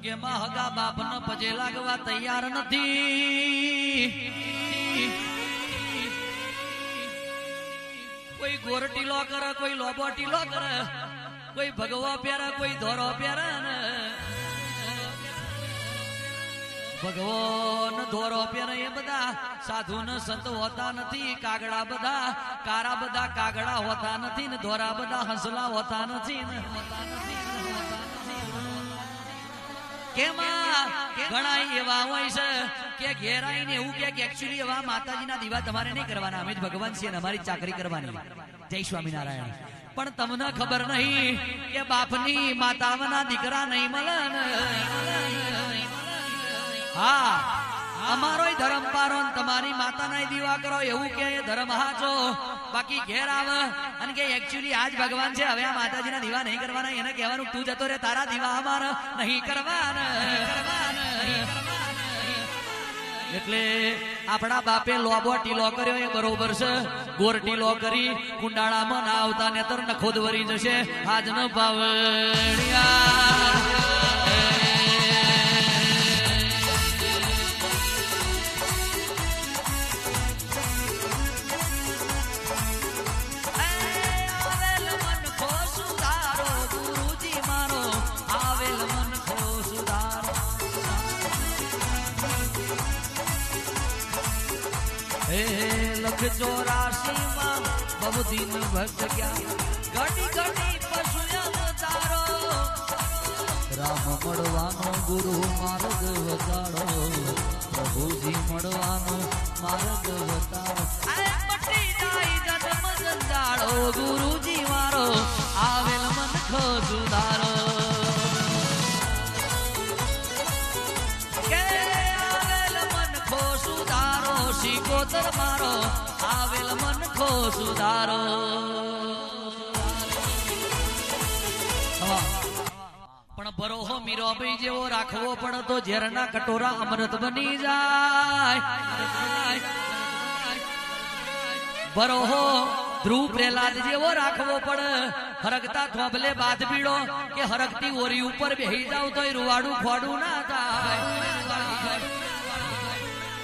કે માં હગા બાપ ને પજે લાગવા તૈયાર નથી. કોઈ ગોરટીલો કરે, કોઈ લોબોટીલો કરે, કોઈ ભગવો પહેરે, કોઈ ધોરો પહેરે. ભગવાન ધોરો પહેરે એ બધા સાધુ ને સંત હોતા નથી. કાગડા બધા કારા બધા કાગડા હોતા નથી ને ધોરા બધા હંસલા હોતા નથી. કેમાં ઘણા એવા હોય છે કે ઘેરાઈ ને એવું કે એકચ્યુઅલી એવા માતાજીના દીવા તમારે નહીં કરવાના, અમે જ ભગવાન છીએ, અમારી ચાકરી કરવાની. જય સ્વામિનારાયણ. પણ તમને ખબર નહીં કે બાપની માતાના દીકરા નહીં મળે. હા, અમારો ધર્મ પારો તમારી માતાના દીવા કરો એવું કે ધર્મ હાચો. બાકી ઘેર આવે અને કે એકચ્યુઅલી આજ ભગવાન છે, હવે આ માતાજીના દીવા નહીં કરવાના. એને કહેવાનું તું જતો રે, તારા દીવા અમારા નહીં કરવાના. એટલે આપણા બાપે લોબો ટીલો કર્યો એ બરોબર છે. ગોર ટીલો કરી કુંડાળામાં ના આવતા ને તર નખોદ વરી જશે. આજ ન પાવડિયા લખ 84 માં બહુ દિન ભક્ત ગયા. ઘડી ઘડી પશુયમ તારો રામ મળવાનો ગુરુ માર્ગ વતાડો. પ્રભુજી મળવાનો માર્ગ વતાડો. મટી જાય જન્મ જંજાળો. ગુરુજી મારો આવેલ મનખો સુધારો. શીકોતર મારો આવેલ મનખો સુધારો. પણ બરોહો મીરાબાઈ જેવો રાખવો પડે તો ઝેરના કટોરા અમૃત બની જાય. બરોહો ધ્રુવ પ્રહલાદ જેવો રાખવો પડે. હરકતા થોભલે બાદ પીડો કે હરકતી ઓરી ઉપર બેહી જાવ તો રૂવાડું ખોડું ના થાય.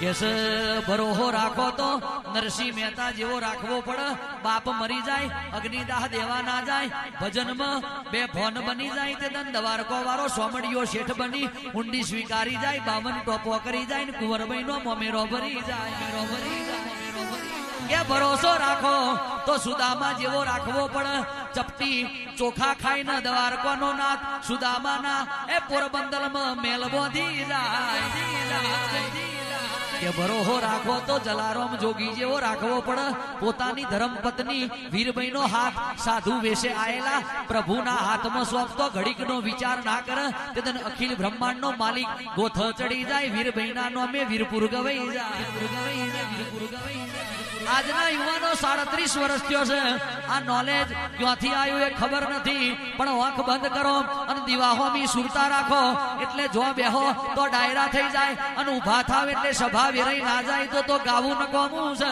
કેસ બરોહો રાખો તો નરસિંહ મહેતા જેવો રાખવો પડે. બાપ મરી જાય, અગ્નિદાહ દેવા ના જાય, ભજનમાં બે ફોન બની જાય. તે દંડવારકો વાળો સોમડીયો શેઠ બની ઊંડી સ્વીકારી જાય. 52 ટોપો કરી જાય ને કુંવરબાઈ નો મોમેરો ભરી જાય. કે ભરોસો રાખો તો સુદામા જેવો રાખવો પડે. ચપટી ચોખા ખાઈને દ્વારકો નો નાથ સુદામા ના એ પોરબંદરમાં મેલ બોધી જાય. કે ભરોહો રાખો તો જલારામ જોગી જેવો રાખવો પડે. પોતાની ધર્મ પત્ની વીરબાઈ નો હાથ સાધુ વેશે આયેલા પ્રભુના હાથમાં સોંપતો ઘડીક નો વિચાર ના કરે. તે અખિલ બ્રહ્માંડ નો માલિક ગોથ ચડી જાય. વીરબાઈ ના નામે વીરપુર ગવાઈ જાય. આજના યુવાનો 37 વર્ષ થયો છે. આ નોલેજ ક્યાંથી આવ્યું એ ખબર નથી. પણ આંખ બંધ કરો અને દિવાહોમી સુરતા રાખો એટલે જો બેહો તો ડાયરા થઈ જાય અને ઉભા થાવ એટલે સભા વેરાઈ ના જાય તો ગાવું ન કોમું છે.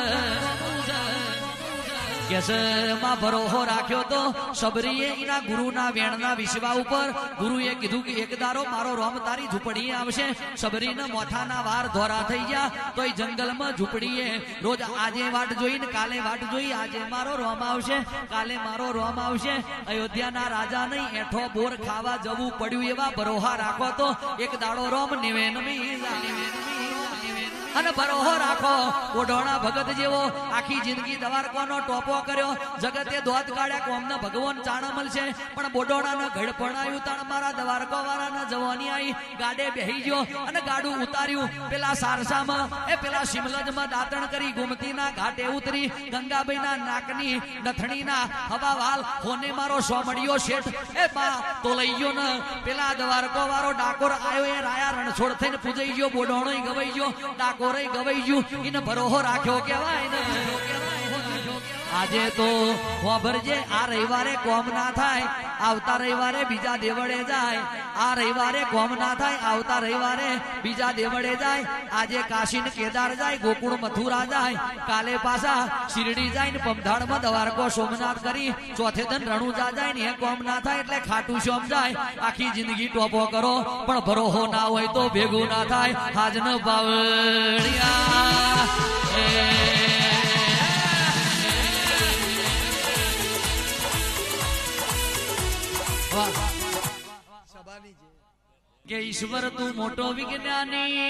કેસે માં ભરોહો રાખ્યો તો સબરીએ એના ગુરુના વેણના વિશ્વા ઉપર ગુરુએ કીધું કે એક દારો મારો રોમ તારી ઝૂંપડી આવશે. સબરીના મોથાના વાર ધોરા થઈ ગયા તો એ જંગલમાં ઝૂંપડીએ રોજ આજે વાટ જોઈને કાલે વાટ જોઈ. આજે મારો રોમ આવશે, કાલે મારો રોમ આવશે. અયોધ્યાના રાજા નહીં એઠો બોર ખાવા જવું પડ્યું એવા ભરોહા રાખો તો એક દાડો રોમ નિવેનમી અને ભરોહો રાખો. ઓઢોણા ભગત જેવો આખી જિંદગી દ્વારકાનો ટોપો કર્યો. જગતે દોત કાઢ્યા કોમના ભગવાન ચાણા મળશે. પણ બોડોણાના ઘડ પણાયું તાણ મારા દ્વારકા વાળાના જવાની આવી ગાડે બેહી ગયો અને ગાડું ઉતાર્યું પેલા સારસામાં એ પેલા શિમલજમાં દાંતણ કરી ગોમતીના ઘાટે ઉતરી ગંગાબાઈના નાકની નથણીના હવાવાલ હોને મારો સોમડિયો શેઠ એ બા તો લઈ ગયો ને પેલા દ્વારકા વાળો ડાકોર આવ્યો. એ રાયા રણછોડ થઈને પૂજાઈ ગયો. બોડોણો ગવાઈ ગયો, ડાકોર ગવાઈ ગયું. એને ભરોહો રાખ્યો કેવાય ને. આજે તો વાભરજે આ રવિવારે કોમ ના થાય આવતા રવિવારે બીજા દેવળે જાય આ રવિવારે કોમ ના થાય આવતા રવિવારે બીજા દેવળે જાય આજે કાશી ને કેદાર જાય ગોકુળ મથુરા જાય કાલે પાછા શિરડી જાય ને પમધાડમાં દ્વારકો સોમનાથ કરી ચોથે દન રણુજા જાય ને એ કોમ ના થાય એટલે ખાટું શ્યામ જાય આખી જિંદગી ટોપો કરો પણ ભરોહો ના હોય તો ભેગું ના થાય હાજન બાવળિયા કે ઈશ્વર તું મોટો વિજ્ઞાની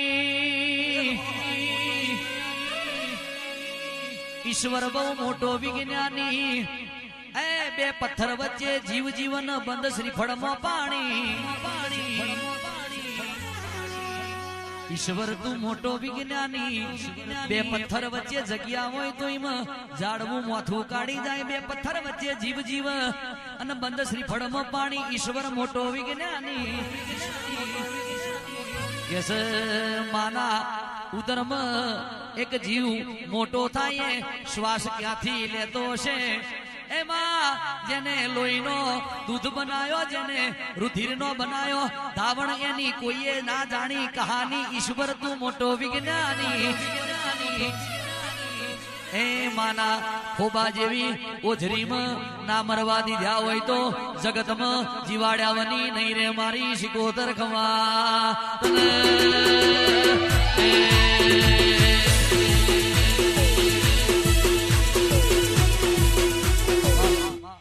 ઈશ્વર બહુ મોટો વિજ્ઞાની એ બે પથ્થર વચ્ચે જીવ જીવન બંધ શ્રીફળમાં પાણી ઈશ્વર તું મોટો વિજ્ઞાની બે પથ્થર વચ્ચે જગ્યા હોય તો એમાં ઝાડવું મોથું કાઢી જાય બે પથ્થર વચ્ચે જીવ જીવ અને બંધ શ્રીફળમાં પાણી ઈશ્વર મોટો વિજ્ઞાની કેસ માના ઉદરમાં એક જીવ મોટો થાય શ્વાસ ક્યાંથી લેતો છે એમાં જેને લોહીનો દૂધ બનાયો જેને રુધિરનો બનાયો ધાવણ એની કોઈએ ના જાણી કહાની ઈશ્વર તું મોટો વિજ્ઞાની એ માના ખોબા જેવી ઓઝરીમાં ના મરવા દીધા હોય તો જગતમાં જીવાડ્યાવની નહીં રે મારી શિકોતર ખમા